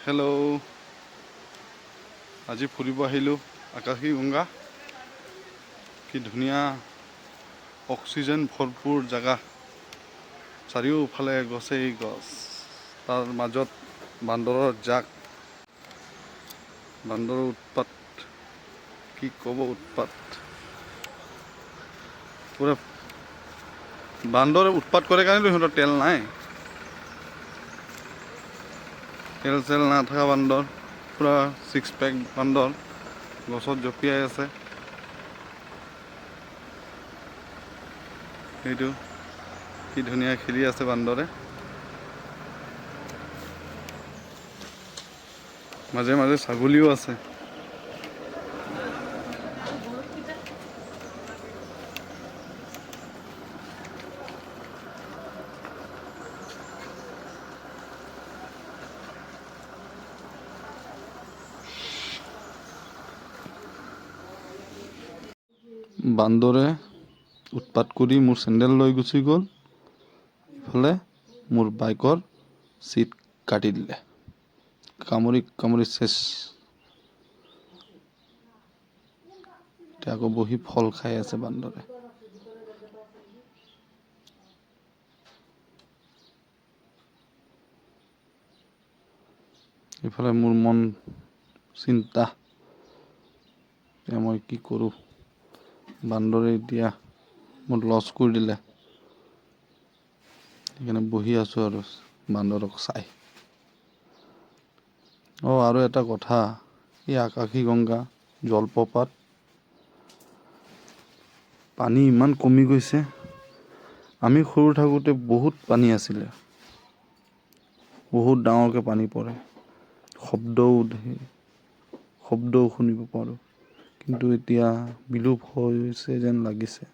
Hello', আজি ফুৰিব আহিলোঁ আকাশীগংগা। কি ধুনীয়া অক্সিজেন ভৰপূৰ জেগা, চাৰিওফালে গছেই গছ, তাৰ মাজত বান্দৰৰ জাক, বান্দৰৰ উৎপাত, কি ক'ব উৎপাত। পুৰা বান্দৰে উৎপাত কৰে কাৰণেতো সিহঁতৰ তেল নাই, তেল চেল নাথাকা বান্দৰ, পুৰা ছিক্স পেক বান্দৰ গছত জঁপিয়াই আছে। সেইটো কি ধুনীয়া খেলি আছে বান্দৰে, মাজে মাজে ছাগলীও আছে। বান্দৰে উৎপাত কৰি মোৰ চেণ্ডেল লৈ গুচি গ'ল, ইফালে মোৰ বাইকৰ চিট কাটি দিলে, কামুৰি কামুৰি চেচ। এতিয়া আকৌ বহি ফল খাই আছে বান্দৰে। ইফালে মোৰ মন চিন্তা, এতিয়া মই কি কৰোঁ। বান্দৰে এতিয়া মোক লছ কৰি দিলে, সেইকাৰণে বহি আছোঁ আৰু বান্দৰক চাই। আৰু এটা কথা, এই আকাশীগংগা জলপ্ৰপাত পানী ইমান কমি গৈছে। আমি সৰু থাকোঁতে বহুত পানী আছিলে, বহুত ডাঙৰকৈ পানী পৰে, শব্দও শুনিব পাৰোঁ, কিন্তু এতিয়া বিলুপ হৈছে যেন লাগিছে।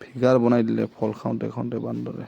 ফিগাৰ বনাই দিলে ফল খাওঁতে খাওঁতে বান্দৰে।